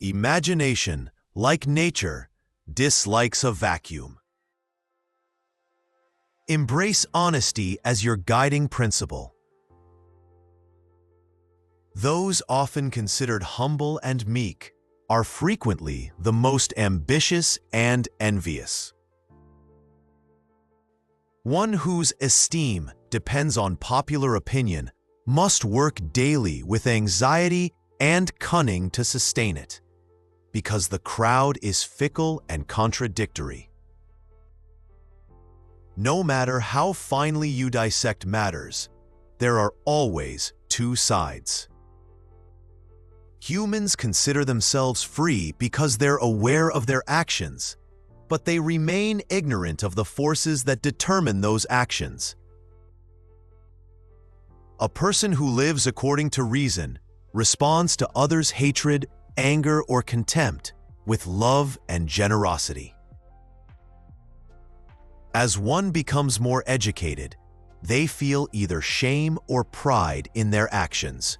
Imagination, like nature, dislikes a vacuum. Embrace honesty as your guiding principle. Those often considered humble and meek are frequently the most ambitious and envious. One whose esteem depends on popular opinion must work daily with anxiety and cunning to sustain it, because the crowd is fickle and contradictory. No matter how finely you dissect matters, there are always two sides. Humans consider themselves free because they're aware of their actions, but they remain ignorant of the forces that determine those actions. A person who lives according to reason responds to others' hatred, anger, or contempt with love and generosity. As one becomes more educated, they feel either shame or pride in their actions,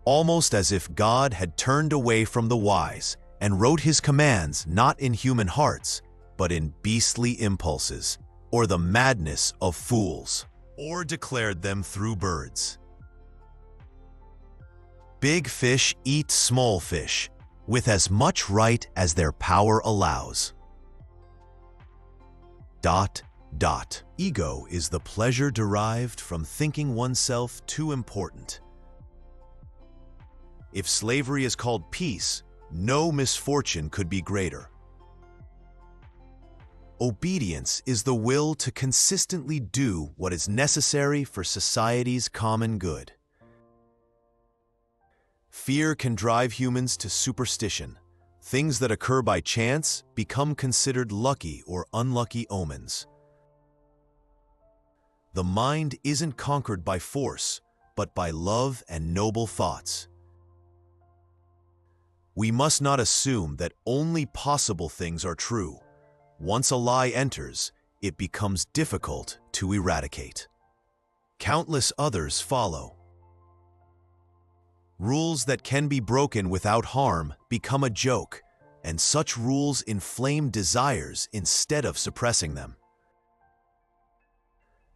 almost as if God had turned away from the wise and wrote his commands not in human hearts, but in beastly impulses, or the madness of fools, or declared them through birds. Big fish eat small fish, with as much right as their power allows. Ego is the pleasure derived from thinking oneself too important. If slavery is called peace, no misfortune could be greater. Obedience is the will to consistently do what is necessary for society's common good. Fear can drive humans to superstition. Things that occur by chance become considered lucky or unlucky omens. The mind isn't conquered by force, but by love and noble thoughts. We must not assume that only possible things are true. Once a lie enters, it becomes difficult to eradicate. Countless others follow. Rules that can be broken without harm become a joke, and such rules inflame desires instead of suppressing them.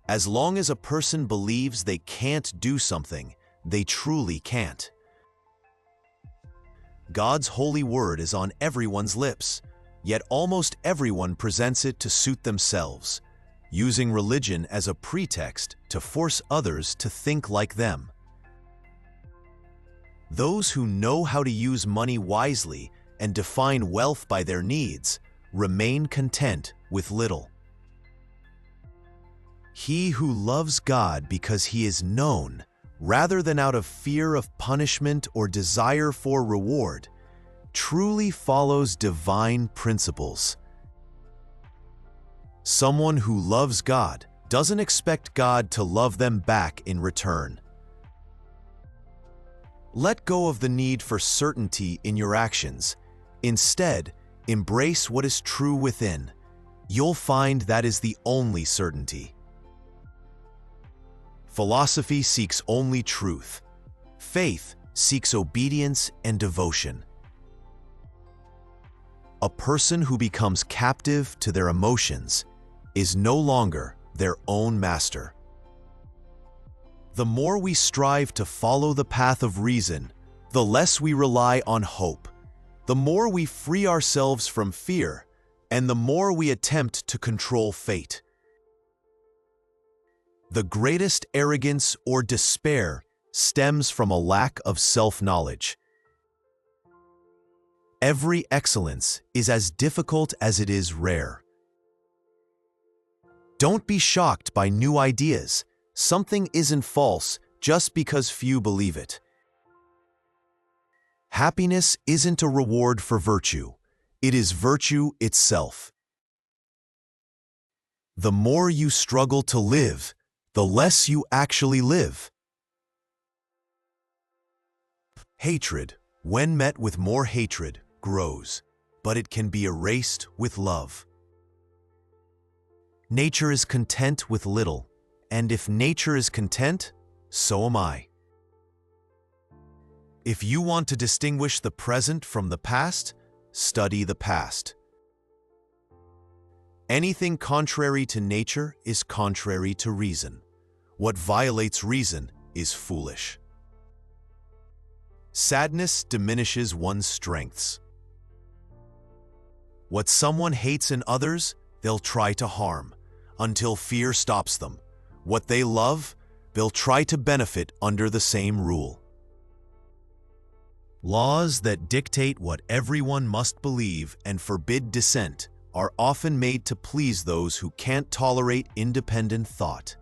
As long as a person believes they can't do something, they truly can't. God's holy word is on everyone's lips, yet almost everyone presents it to suit themselves, using religion as a pretext to force others to think like them. Those who know how to use money wisely and define wealth by their needs remain content with little. He who loves God because he is known, rather than out of fear of punishment or desire for reward, truly follows divine principles. Someone who loves God doesn't expect God to love them back in return. Let go of the need for certainty in your actions. Instead, embrace what is true within. You'll find that is the only certainty. Philosophy seeks only truth. Faith seeks obedience and devotion. A person who becomes captive to their emotions is no longer their own master. The more we strive to follow the path of reason, the less we rely on hope, the more we free ourselves from fear, and the more we attempt to control fate. The greatest arrogance or despair stems from a lack of self-knowledge. Every excellence is as difficult as it is rare. Don't be shocked by new ideas. Something isn't false just because few believe it. Happiness isn't a reward for virtue. It is virtue itself. The more you struggle to live, the less you actually live. Hatred, when met with more hatred, grows, but it can be erased with love. Nature is content with little, and if nature is content, so am I. If you want to distinguish the present from the past, study the past. Anything contrary to nature is contrary to reason. What violates reason is foolish. Sadness diminishes one's strengths. What someone hates in others, they'll try to harm, until fear stops them. What they love, they'll try to benefit under the same rule. Laws that dictate what everyone must believe and forbid dissent are often made to please those who can't tolerate independent thought.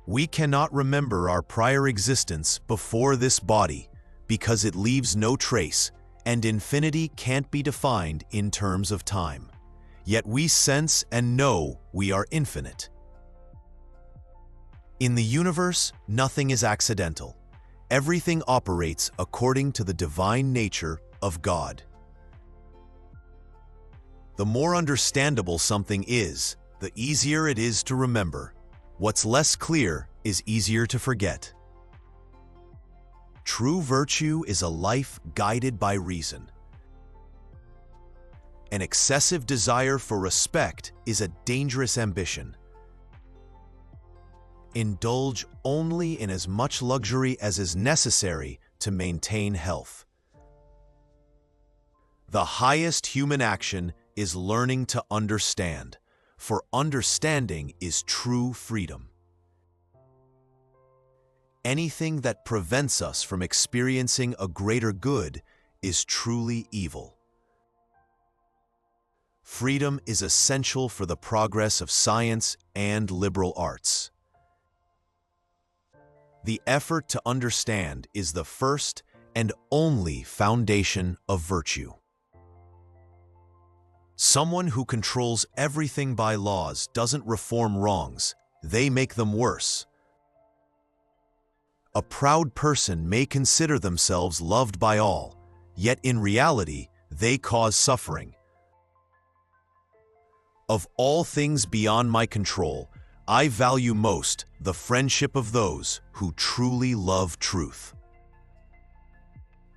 We cannot remember our prior existence before this body because it leaves no trace, and infinity can't be defined in terms of time. Yet we sense and know we are infinite. In the universe, nothing is accidental. Everything operates according to the divine nature of God. The more understandable something is, the easier it is to remember. What's less clear is easier to forget. True virtue is a life guided by reason. An excessive desire for respect is a dangerous ambition. Indulge only in as much luxury as is necessary to maintain health. The highest human action is learning to understand, for understanding is true freedom. Anything that prevents us from experiencing a greater good is truly evil. Freedom is essential for the progress of science and liberal arts. The effort to understand is the first and only foundation of virtue. Someone who controls everything by laws doesn't reform wrongs, they make them worse. A proud person may consider themselves loved by all, yet in reality, they cause suffering. Of all things beyond my control, I value most the friendship of those who truly love truth.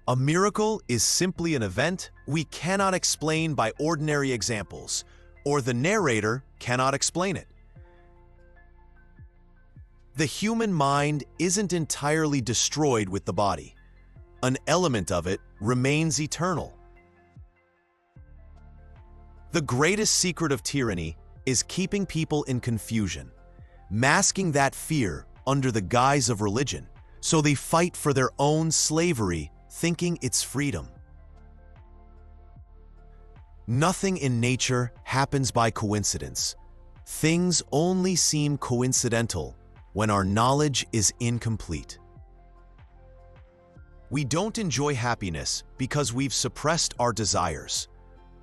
A miracle is simply an event we cannot explain by ordinary examples, or the narrator cannot explain it. The human mind isn't entirely destroyed with the body. An element of it remains eternal. The greatest secret of tyranny is keeping people in confusion, masking that fear under the guise of religion, so they fight for their own slavery, thinking it's freedom. Nothing in nature happens by coincidence. Things only seem coincidental when our knowledge is incomplete. We don't enjoy happiness because we've suppressed our desires.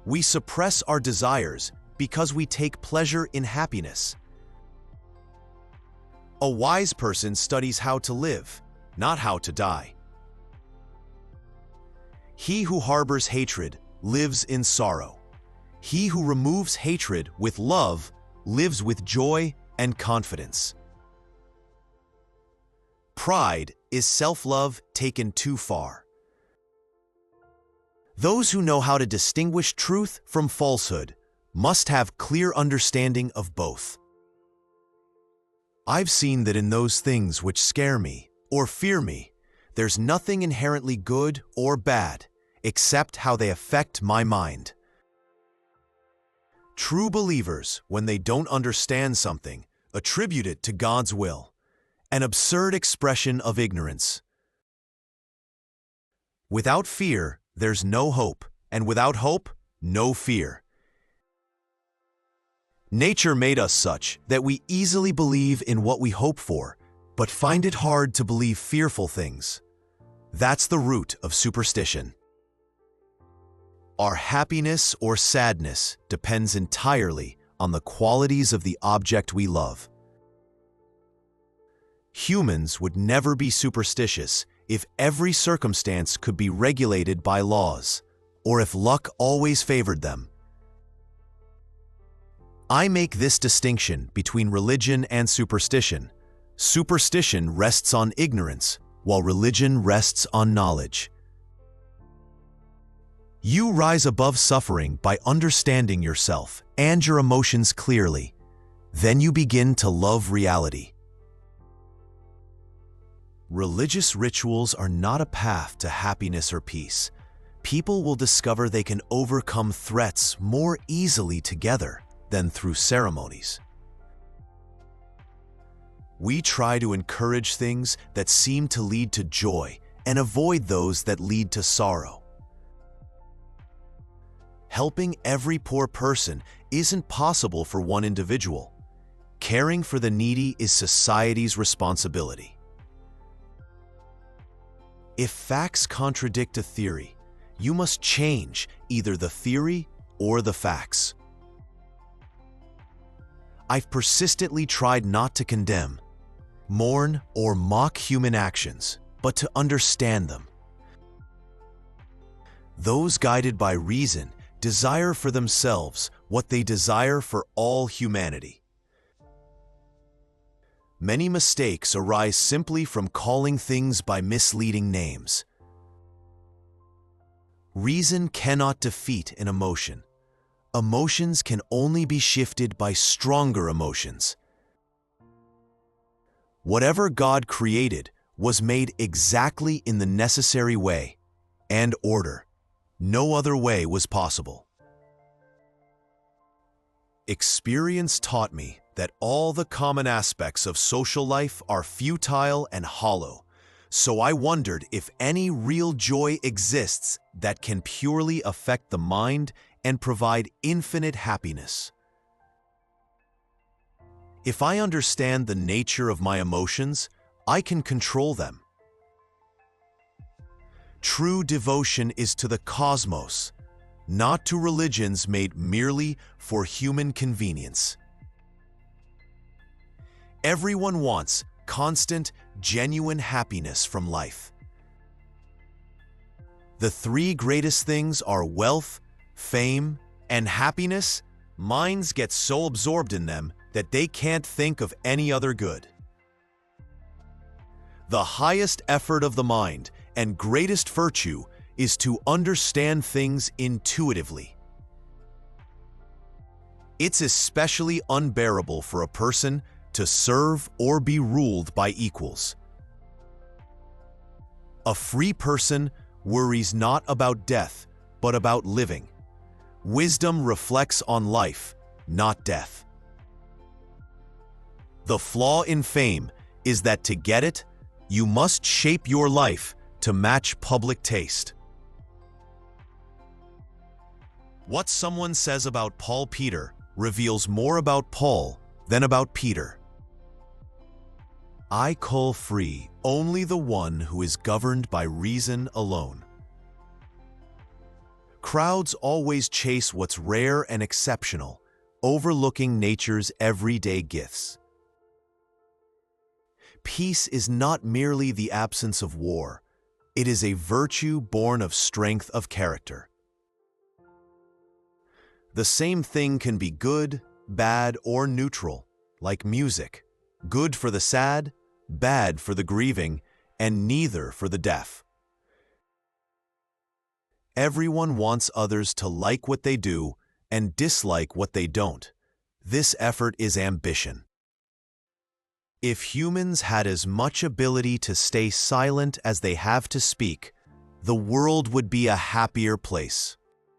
We suppress our desires because we take pleasure in happiness. A wise person studies how to live, not how to die. He who harbors hatred lives in sorrow. He who removes hatred with love lives with joy and confidence. Pride is self-love taken too far. Those who know how to distinguish truth from falsehood must have clear understanding of both. I've seen that in those things which scare me or fear me, there's nothing inherently good or bad except how they affect my mind. True believers, when they don't understand something, attribute it to God's will, an absurd expression of ignorance. Without fear, there's no hope, and without hope, no fear. Nature made us such that we easily believe in what we hope for, but find it hard to believe fearful things. That's the root of superstition. Our happiness or sadness depends entirely on the qualities of the object we love. Humans would never be superstitious if every circumstance could be regulated by laws, or if luck always favored them. I make this distinction between religion and superstition. Superstition rests on ignorance, while religion rests on knowledge. You rise above suffering by understanding yourself and your emotions clearly. Then you begin to love reality. Religious rituals are not a path to happiness or peace. People will discover they can overcome threats more easily together than through ceremonies. We try to encourage things that seem to lead to joy and avoid those that lead to sorrow. Helping every poor person isn't possible for one individual. Caring for the needy is society's responsibility. If facts contradict a theory, you must change either the theory or the facts. I've persistently tried not to condemn, mourn, or mock human actions, but to understand them. Those guided by reason desire for themselves what they desire for all humanity. Many mistakes arise simply from calling things by misleading names. Reason cannot defeat an emotion. Emotions can only be shifted by stronger emotions. Whatever God created was made exactly in the necessary way and order. No other way was possible. Experience taught me that all the common aspects of social life are futile and hollow, so I wondered if any real joy exists that can purely affect the mind and provide infinite happiness. If I understand the nature of my emotions, I can control them. True devotion is to the cosmos, not to religions made merely for human convenience. Everyone wants constant, genuine happiness from life. The three greatest things are wealth, fame, and happiness. Minds get so absorbed in them that they can't think of any other good. The highest effort of the mind and greatest virtue is to understand things intuitively. It's especially unbearable for a person to serve or be ruled by equals. A free person worries not about death, but about living. Wisdom reflects on life, not death. The flaw in fame is that to get it, you must shape your life to match public taste. What someone says about Paul Peter reveals more about Paul than about Peter. I call free only the one who is governed by reason alone. Crowds always chase what's rare and exceptional, overlooking nature's everyday gifts. Peace is not merely the absence of war. It is a virtue born of strength of character. The same thing can be good, bad, or neutral, like music. Good for the sad, bad for the grieving, and neither for the deaf. Everyone wants others to like what they do and dislike what they don't. This effort is ambition. If humans had as much ability to stay silent as they have to speak, the world would be a happier place.